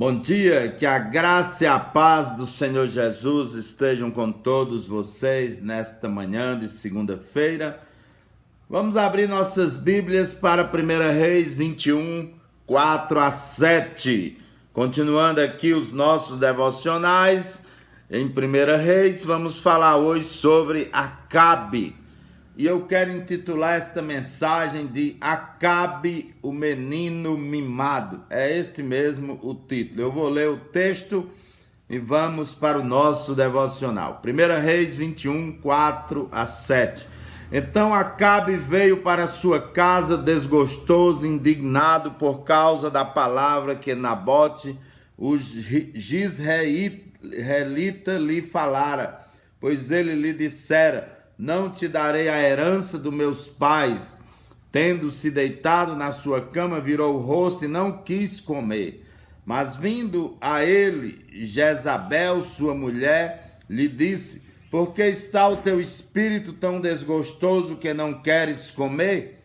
Bom dia, que a graça e a paz do Senhor Jesus estejam com todos vocês nesta manhã de segunda-feira. Vamos abrir nossas Bíblias para 1 Reis 21, 4 a 7. Continuando aqui os nossos devocionais, em 1 Reis, vamos falar hoje sobre Acabe. E eu quero intitular esta mensagem de Acabe, o menino mimado. É este mesmo o título. Eu vou ler o texto e vamos para o nosso devocional. 1 Reis 21, 4 a 7. Então Acabe veio para sua casa desgostoso, indignado por causa da palavra que Nabote, o Jizreelita, lhe falara, pois ele lhe dissera: não te darei a herança dos meus pais. Tendo-se deitado na sua cama, virou o rosto e não quis comer. Mas vindo a ele Jezabel, sua mulher, lhe disse: por que está o teu espírito tão desgostoso que não queres comer?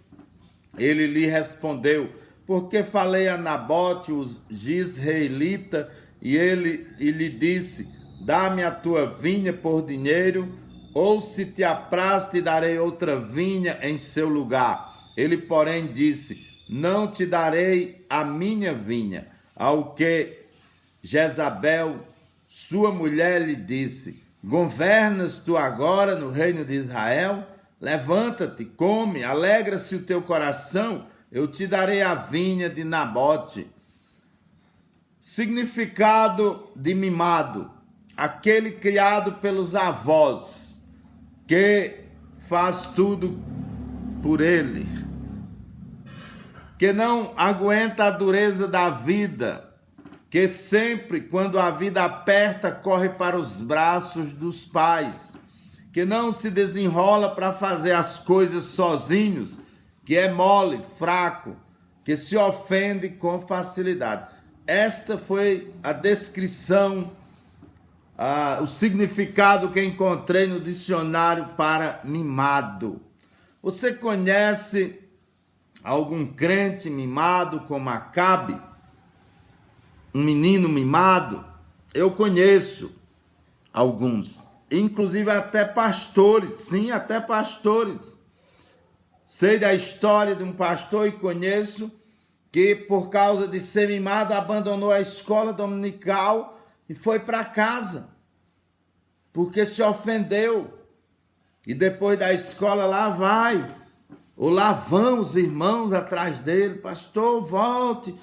Ele lhe respondeu: porque falei a Nabote, o Jizreelita, e lhe disse: dá-me a tua vinha por dinheiro, ou se te apraz, te darei outra vinha em seu lugar. Ele, porém, disse: não te darei a minha vinha. Ao que Jezabel, sua mulher, lhe disse: governas tu agora no reino de Israel? Levanta-te, come, alegra-se o teu coração, eu te darei a vinha de Nabote. Significado de mimado: aquele criado pelos avós, que faz tudo por ele, que não aguenta a dureza da vida, que sempre, quando a vida aperta, corre para os braços dos pais, que não se desenrola para fazer as coisas sozinhos, que é mole, fraco, que se ofende com facilidade. Esta foi a descrição, o significado que encontrei no dicionário para mimado. Você conhece algum crente mimado como Acabe? Um menino mimado? Eu conheço alguns, inclusive até pastores, sim, até pastores. Sei da história de um pastor e conheço que, por causa de ser mimado, abandonou a escola dominical e foi para casa, porque se ofendeu. E depois da escola lá vão os irmãos atrás dele: pastor, volte,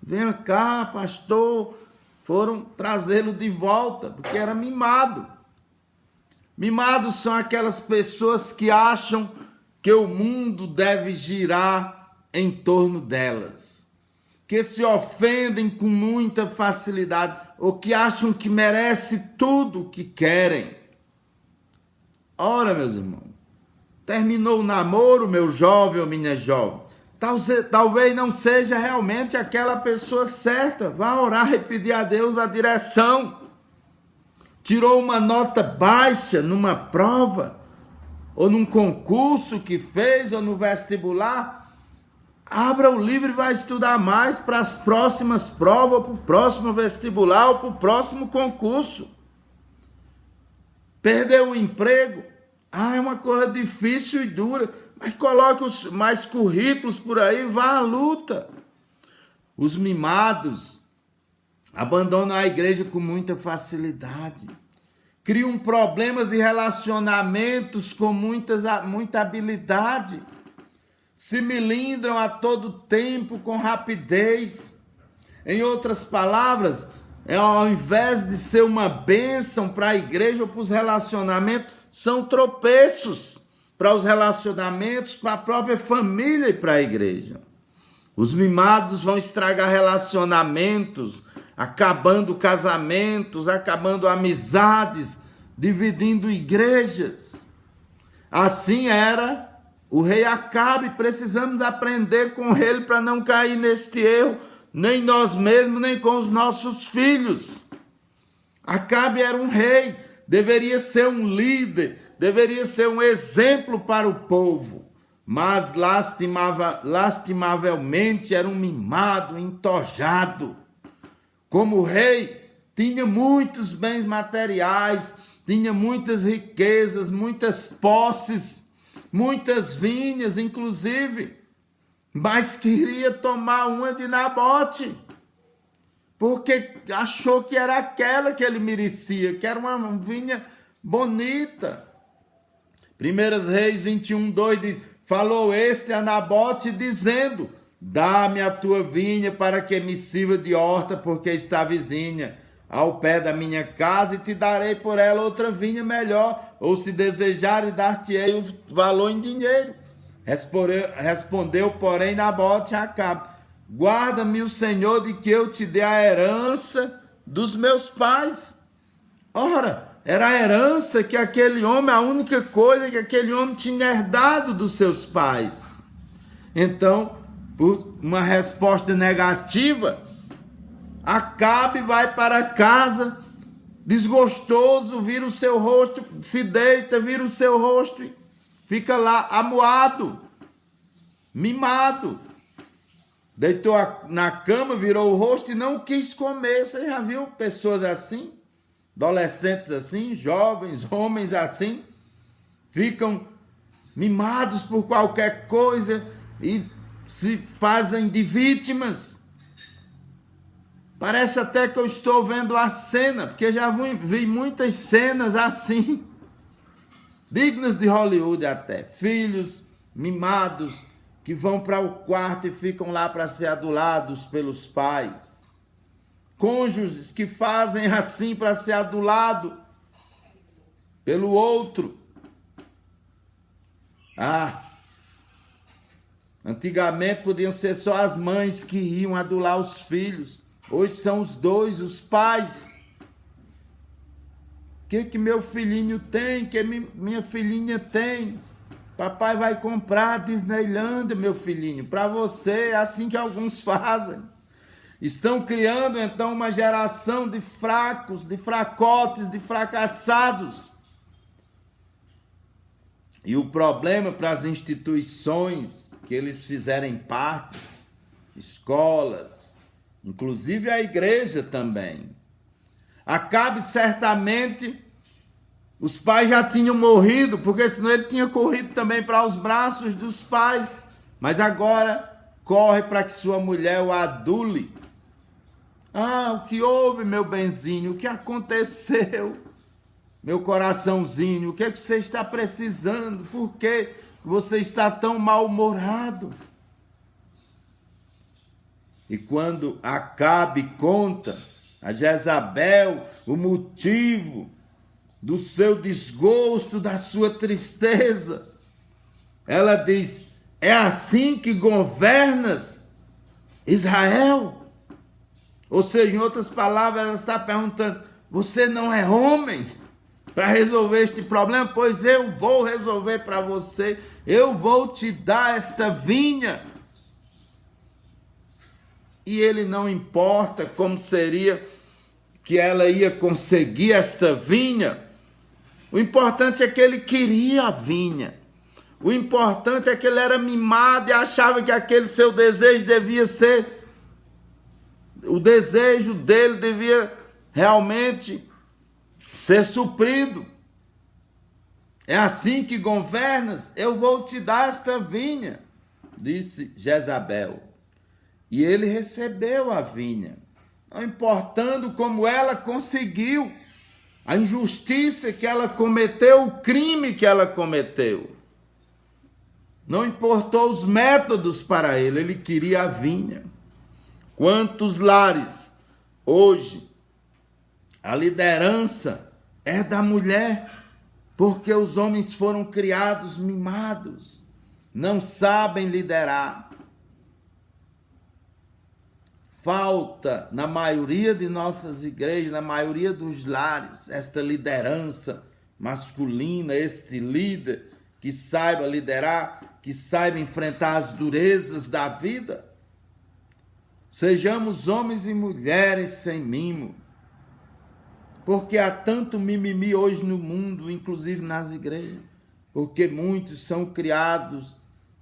venha cá, pastor. Foram trazê-lo de volta, porque era mimado. Mimados são aquelas pessoas que acham que o mundo deve girar em torno delas, que se ofendem com muita facilidade, ou que acham que merece tudo o que querem. Ora, meus irmãos, terminou o namoro, meu jovem ou minha jovem, talvez não seja realmente aquela pessoa certa. Vá orar e pedir a Deus a direção. Tirou uma nota baixa numa prova, ou num concurso que fez, ou no vestibular. Abra o livro e vai estudar mais para as próximas provas, ou para o próximo vestibular, ou para o próximo concurso. Perdeu o emprego? É uma coisa difícil e dura, mas coloque mais currículos por aí, vá à luta. Os mimados abandonam a igreja com muita facilidade, criam problemas de relacionamentos com muita habilidade, se melindram a todo tempo com rapidez. Em outras palavras, ao invés de ser uma bênção para a igreja ou para os relacionamentos, são tropeços para os relacionamentos, para a própria família e para a igreja. Os mimados vão estragar relacionamentos, acabando casamentos, acabando amizades, dividindo igrejas. Assim era o rei Acabe. Precisamos aprender com ele para não cair neste erro, nem nós mesmos, nem com os nossos filhos. Acabe era um rei, deveria ser um líder, deveria ser um exemplo para o povo, mas lastimavelmente era um mimado, entojado, como rei, tinha muitos bens materiais, tinha muitas riquezas, muitas posses, muitas vinhas, inclusive, mas queria tomar uma de Nabote, porque achou que era aquela que ele merecia, que era uma vinha bonita. 1 Reis 21:2 diz: falou este a Nabote, dizendo: dá-me a tua vinha para que me sirva de horta, porque está vizinha ao pé da minha casa, e te darei por ela outra vinha melhor, ou se desejar, dar-te-ei o valor em dinheiro. Respondeu, porém, Nabote a Acabe: guarda-me o Senhor de que eu te dê a herança dos meus pais. Ora, era a herança que aquele homem, a única coisa que aquele homem tinha herdado dos seus pais. Então, por uma resposta negativa, Acabe vai para casa, desgostoso, vira o seu rosto, se deita, vira o seu rosto, fica lá amuado, mimado. Deitou na cama, virou o rosto e não quis comer. Você já viu pessoas assim? Adolescentes assim, jovens, homens assim, ficam mimados por qualquer coisa e se fazem de vítimas. Parece até que eu estou vendo a cena, porque já vi muitas cenas assim, dignas de Hollywood até. Filhos mimados que vão para o quarto e ficam lá para ser adulados pelos pais. Cônjuges que fazem assim para ser adulado pelo outro. Antigamente podiam ser só as mães que iam adular os filhos. Hoje são os dois, os pais. O que meu filhinho tem? O que minha filhinha tem? Papai vai comprar a Disneyland, meu filhinho, para você. É assim que alguns fazem. Estão criando então uma geração de fracos, de fracotes, de fracassados. E o problema para as instituições que eles fizerem parte, escolas, inclusive a igreja também. Acabe certamente, os pais já tinham morrido, porque senão ele tinha corrido também para os braços dos pais. Mas agora corre para que sua mulher o adule. O que houve, meu benzinho? O que aconteceu? Meu coraçãozinho, o que é que você está precisando? Por que você está tão mal-humorado? E quando Acabe conta a Jezabel o motivo do seu desgosto, da sua tristeza, ela diz: é assim que governas Israel? Ou seja, em outras palavras, ela está perguntando: você não é homem para resolver este problema? Pois eu vou resolver para você, eu vou te dar esta vinha. E ele não importa como seria que ela ia conseguir esta vinha. O importante é que ele queria a vinha. O importante é que ele era mimado e achava que aquele seu desejo devia ser... O desejo dele devia realmente ser suprido. É assim que governas? Eu vou te dar esta vinha, disse Jezabel. E ele recebeu a vinha, não importando como ela conseguiu, a injustiça que ela cometeu, o crime que ela cometeu. Não importou os métodos para ele, ele queria a vinha. Quantos lares hoje a liderança é da mulher, porque os homens foram criados mimados, não sabem liderar. Falta na maioria de nossas igrejas, na maioria dos lares, esta liderança masculina, este líder que saiba liderar, que saiba enfrentar as durezas da vida. Sejamos homens e mulheres sem mimo, porque há tanto mimimi hoje no mundo, inclusive nas igrejas, porque muitos são criados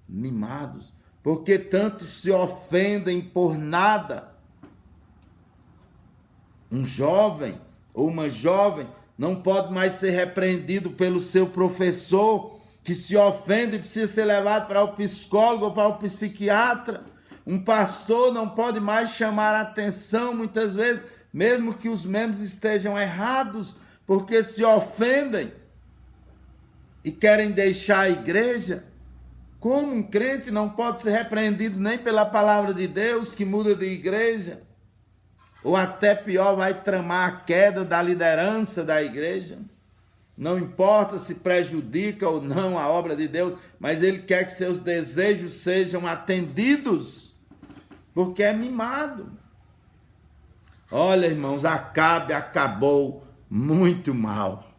mimados, porque tantos se ofendem por nada. Um jovem ou uma jovem não pode mais ser repreendido pelo seu professor, que se ofende e precisa ser levado para o psicólogo ou para o psiquiatra. Um pastor não pode mais chamar a atenção, muitas vezes, mesmo que os membros estejam errados, porque se ofendem e querem deixar a igreja. Como um crente não pode ser repreendido nem pela palavra de Deus, que muda de igreja, ou até pior, vai tramar a queda da liderança da igreja. Não importa se prejudica ou não a obra de Deus, mas ele quer que seus desejos sejam atendidos, porque é mimado. Olha, irmãos, Acabe acabou muito mal.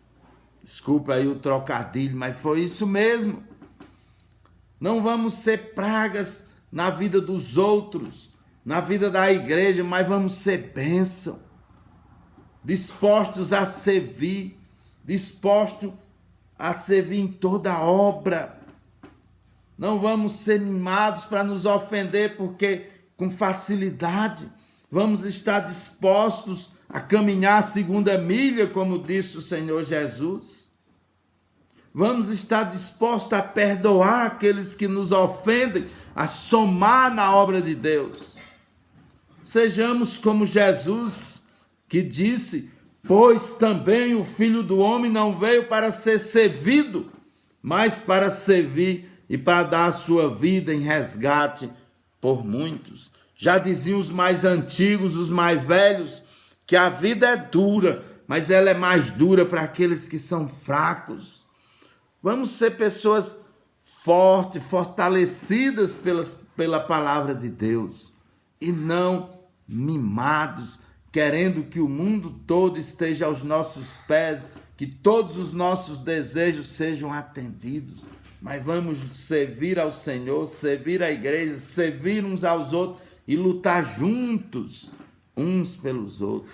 Desculpa aí o trocadilho, mas foi isso mesmo. Não vamos ser pragas na vida dos outros, na vida da igreja, mas vamos ser bênção, dispostos a servir, dispostos a servir em toda obra. Não vamos ser mimados para nos ofender, porque com facilidade vamos estar dispostos a caminhar a segunda milha, como disse o Senhor Jesus. Vamos estar dispostos a perdoar aqueles que nos ofendem, a somar na obra de Deus. Sejamos como Jesus, que disse: pois também o Filho do Homem não veio para ser servido, mas para servir e para dar a sua vida em resgate por muitos. Já diziam os mais antigos, os mais velhos, que a vida é dura, mas ela é mais dura para aqueles que são fracos. Vamos ser pessoas fortes, fortalecidas pela palavra de Deus, e não mimados, querendo que o mundo todo esteja aos nossos pés, que todos os nossos desejos sejam atendidos. Mas vamos servir ao Senhor, servir a igreja, servir uns aos outros e lutar juntos, uns pelos outros.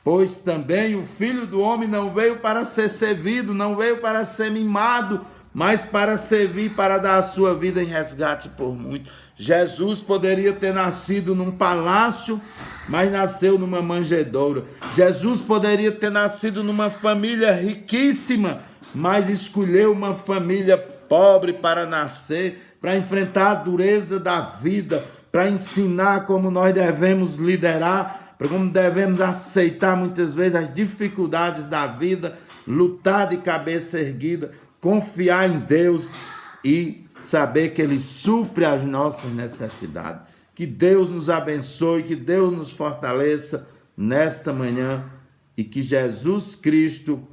Pois também o Filho do Homem não veio para ser servido, não veio para ser mimado, mas para servir, para dar a sua vida em resgate por muitos. Jesus poderia ter nascido num palácio, mas nasceu numa manjedoura. Jesus poderia ter nascido numa família riquíssima, mas escolheu uma família pobre para nascer, para enfrentar a dureza da vida, para ensinar como nós devemos liderar, para como devemos aceitar muitas vezes as dificuldades da vida, lutar de cabeça erguida, confiar em Deus e saber que Ele supre as nossas necessidades. Que Deus nos abençoe, que Deus nos fortaleça nesta manhã e que Jesus Cristo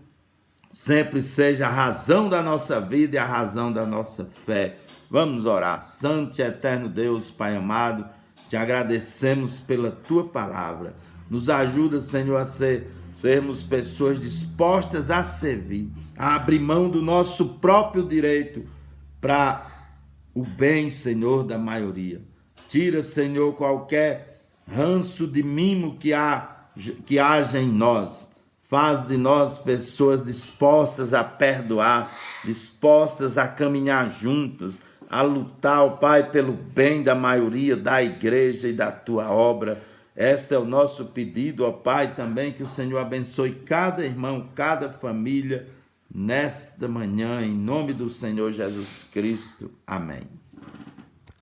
sempre seja a razão da nossa vida e a razão da nossa fé. Vamos orar. Santo e eterno Deus, Pai amado, te agradecemos pela Tua palavra. Nos ajuda, Senhor, a sermos pessoas dispostas a servir, a abrir mão do nosso próprio direito para o bem, Senhor, da maioria. Tira, Senhor, qualquer ranço de mimo que haja em nós. Faz de nós pessoas dispostas a perdoar, dispostas a caminhar juntos, a lutar, ó Pai, pelo bem da maioria da igreja e da Tua obra. Este é o nosso pedido, ó Pai, também que o Senhor abençoe cada irmão, cada família, nesta manhã, em nome do Senhor Jesus Cristo. Amém.